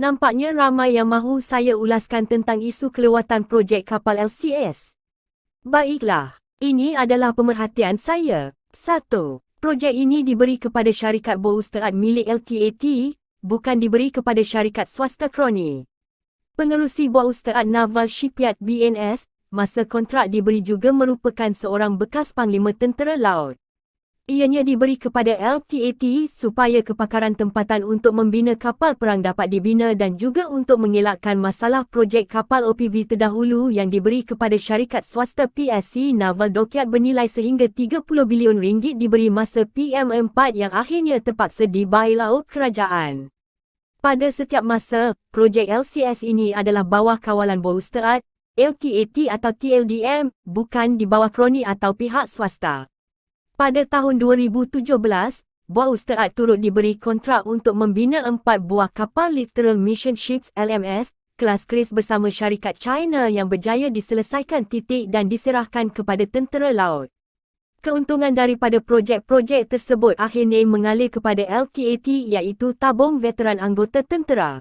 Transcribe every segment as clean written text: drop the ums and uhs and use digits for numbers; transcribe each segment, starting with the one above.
Nampaknya ramai yang mahu saya ulaskan tentang isu kelewatan projek kapal LCS. Baiklah, ini adalah pemerhatian saya. 1. Projek ini diberi kepada syarikat berusaha milik LTAT, bukan diberi kepada syarikat swasta kroni. Pengerusi berusaha Naval Shipyard BNS, masa kontrak diberi juga merupakan seorang bekas Panglima Tentera Laut. Ianya diberi kepada LTAT supaya kepakaran tempatan untuk membina kapal perang dapat dibina dan juga untuk mengelakkan masalah projek kapal OPV terdahulu yang diberi kepada syarikat swasta PSC Naval Dockyard bernilai sehingga 30 bilion ringgit diberi masa PM4 yang akhirnya terpaksa dibai laut kerajaan. Pada setiap masa, projek LCS ini adalah bawah kawalan berusaha LTAT atau TLDM, bukan di bawah kroni atau pihak swasta. Pada tahun 2017, berusaha turut diberi kontrak untuk membina 4 buah kapal Littoral Mission Ships LMS, kelas Chris bersama syarikat China yang berjaya diselesaikan titik dan diserahkan kepada tentera laut. Keuntungan daripada projek-projek tersebut akhirnya mengalir kepada LTAT iaitu tabung veteran anggota tentera.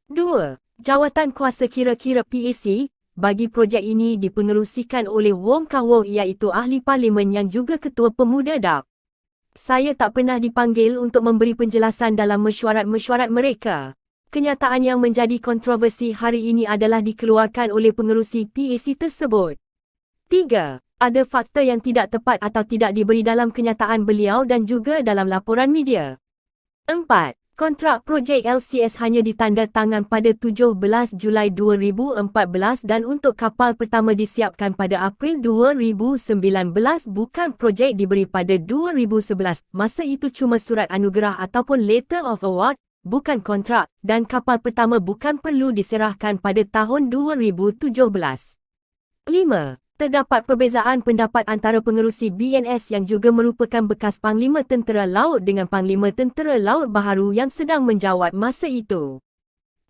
2. Jawatan kuasa kira-kira PAC, bagi projek ini dipengerusikan oleh Wong Kah-Woo iaitu ahli parlimen yang juga ketua pemuda DAP. Saya tak pernah dipanggil untuk memberi penjelasan dalam mesyuarat-mesyuarat mereka. Kenyataan yang menjadi kontroversi hari ini adalah dikeluarkan oleh pengerusi PAC tersebut. 3. Ada fakta yang tidak tepat atau tidak diberi dalam kenyataan beliau dan juga dalam laporan media. 4. Kontrak projek LCS hanya ditandatangan pada 17 Julai 2014 dan untuk kapal pertama disiapkan pada April 2019 bukan projek diberi pada 2011. Masa itu cuma surat anugerah ataupun letter of award, bukan kontrak dan kapal pertama bukan perlu diserahkan pada tahun 2017. 5. Terdapat perbezaan pendapat antara pengerusi BNS yang juga merupakan bekas Panglima Tentera Laut dengan Panglima Tentera Laut baharu yang sedang menjawat masa itu.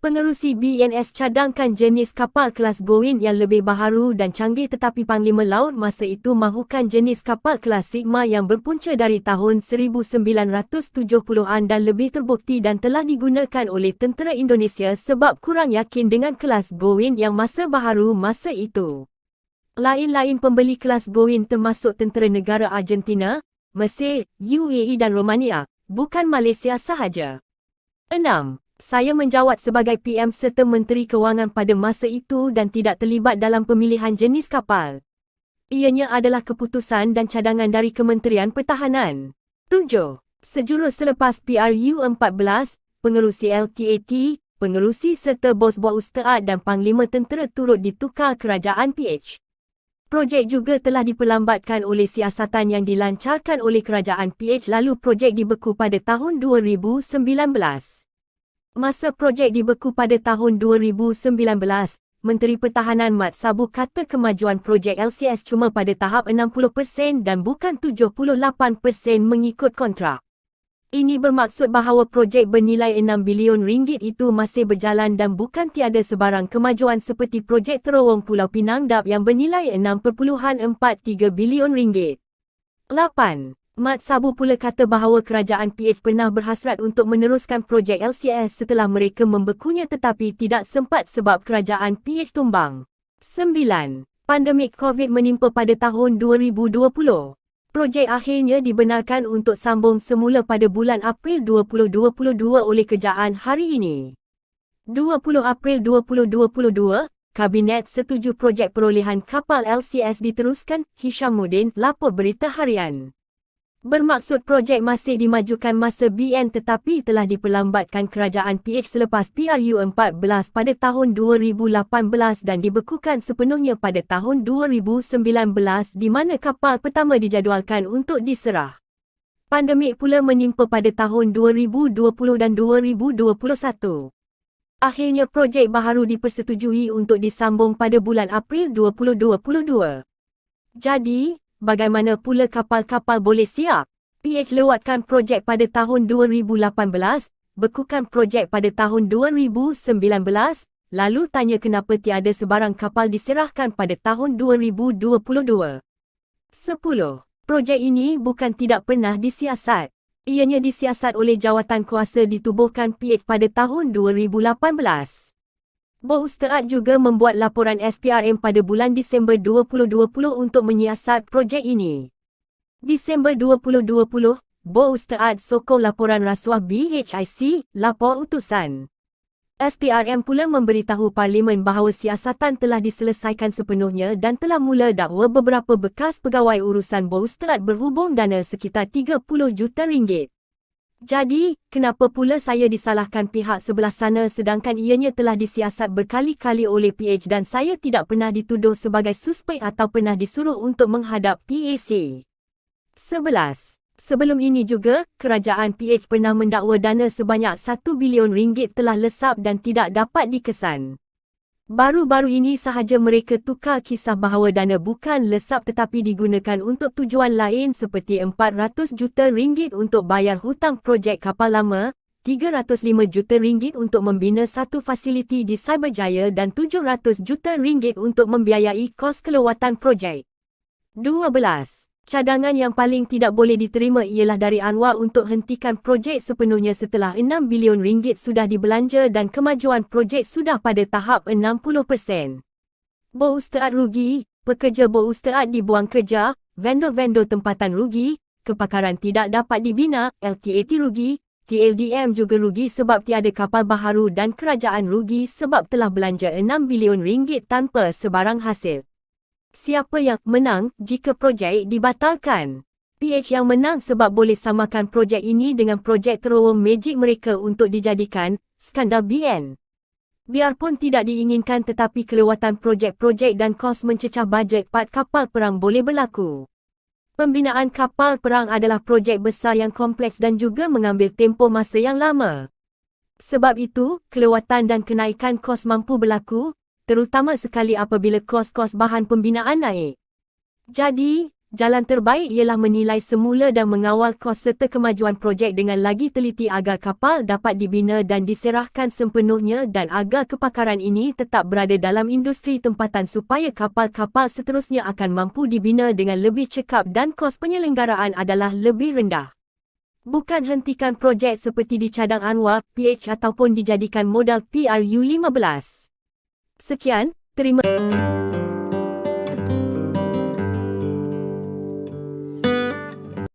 Pengerusi BNS cadangkan jenis kapal kelas Gowind yang lebih baharu dan canggih tetapi Panglima Laut masa itu mahukan jenis kapal kelas Sigma yang berpunca dari tahun 1970-an dan lebih terbukti dan telah digunakan oleh tentera Indonesia sebab kurang yakin dengan kelas Gowind yang masa baharu masa itu. Lain-lain pembeli kelas Gowind termasuk tentera negara Argentina, Mesir, UAE dan Romania, bukan Malaysia sahaja. 6. Saya menjawat sebagai PM serta Menteri Kewangan pada masa itu dan tidak terlibat dalam pemilihan jenis kapal. Ianya adalah keputusan dan cadangan dari Kementerian Pertahanan. 7. Sejurus selepas PRU14, pengerusi LTAT, pengerusi serta bos-bos ustaad dan Panglima Tentera turut ditukar kerajaan PH. Projek juga telah diperlambatkan oleh siasatan yang dilancarkan oleh kerajaan PH lalu projek dibeku pada tahun 2019. Masa projek dibeku pada tahun 2019, Menteri Pertahanan Mat Sabu kata kemajuan projek LCS cuma pada tahap 60% dan bukan 78% mengikut kontrak. Ini bermaksud bahawa projek bernilai 6 bilion ringgit itu masih berjalan dan bukan tiada sebarang kemajuan seperti projek terowong Pulau Pinang DAP yang bernilai 6.43 bilion ringgit. 8. Mat Sabu pula kata bahawa kerajaan PH pernah berhasrat untuk meneruskan projek LCS setelah mereka membekunya tetapi tidak sempat sebab kerajaan PH tumbang. 9. Pandemik COVID menimpa pada tahun 2020. Projek akhirnya dibenarkan untuk sambung semula pada bulan April 2022 oleh kerajaan hari ini. 20 April 2022, Kabinet setuju projek perolehan kapal LCS diteruskan, Hishamuddin, lapor Berita Harian. Bermaksud projek masih dimajukan masa BN tetapi telah diperlambatkan kerajaan PH selepas PRU14 pada tahun 2018 dan dibekukan sepenuhnya pada tahun 2019 di mana kapal pertama dijadualkan untuk diserah. Pandemik pula menimpa pada tahun 2020 dan 2021. Akhirnya projek baharu dipersetujui untuk disambung pada bulan April 2022. Jadi, bagaimana pula kapal-kapal boleh siap? PH lewatkan projek pada tahun 2018, bekukan projek pada tahun 2019, lalu tanya kenapa tiada sebarang kapal diserahkan pada tahun 2022. 10. Projek ini bukan tidak pernah disiasat. Ianya disiasat oleh jawatan kuasa ditubuhkan PH pada tahun 2018. Boustead juga membuat laporan SPRM pada bulan Disember 2020 untuk menyiasat projek ini. Disember 2020, Boustead sokong laporan rasuah BHIC, lapor utusan. SPRM pula memberitahu Parlimen bahawa siasatan telah diselesaikan sepenuhnya dan telah mula dakwa beberapa bekas pegawai urusan Boustead berhubung dana sekitar 30 juta ringgit. Jadi, kenapa pula saya disalahkan pihak sebelah sana sedangkan ianya telah disiasat berkali-kali oleh PH dan saya tidak pernah dituduh sebagai suspek atau pernah disuruh untuk menghadap PAC. 11. Sebelum ini juga, kerajaan PH pernah mendakwa dana sebanyak 1 bilion ringgit telah lesap dan tidak dapat dikesan. Baru-baru ini sahaja mereka tukar kisah bahawa dana bukan lesap tetapi digunakan untuk tujuan lain seperti 400 juta ringgit untuk bayar hutang projek kapal lama, 305 juta ringgit untuk membina satu fasiliti di Cyberjaya dan 700 juta ringgit untuk membiayai kos kelewatan projek. 12. Cadangan yang paling tidak boleh diterima ialah dari Anwar untuk hentikan projek sepenuhnya setelah 6 bilion ringgit sudah dibelanja dan kemajuan projek sudah pada tahap 60%. Boustead rugi, pekerja Boustead dibuang kerja, vendor-vendor tempatan rugi, kepakaran tidak dapat dibina, LTAT rugi, TLDM juga rugi sebab tiada kapal baharu dan kerajaan rugi sebab telah belanja 6 bilion ringgit tanpa sebarang hasil. Siapa yang menang jika projek dibatalkan? PH yang menang sebab boleh samakan projek ini dengan projek terowong Magic mereka untuk dijadikan skandal BN. Biarpun tidak diinginkan tetapi kelewatan projek-projek dan kos mencecah bajet part kapal perang boleh berlaku. Pembinaan kapal perang adalah projek besar yang kompleks dan juga mengambil tempoh masa yang lama. Sebab itu, kelewatan dan kenaikan kos mampu berlaku, terutama sekali apabila kos-kos bahan pembinaan naik. Jadi, jalan terbaik ialah menilai semula dan mengawal kos serta kemajuan projek dengan lagi teliti agar kapal dapat dibina dan diserahkan sepenuhnya dan agar kepakaran ini tetap berada dalam industri tempatan supaya kapal-kapal seterusnya akan mampu dibina dengan lebih cekap dan kos penyelenggaraan adalah lebih rendah. Bukan hentikan projek seperti dicadang Anwar, PH ataupun dijadikan modal PRU 15. Sekian, terima kasih.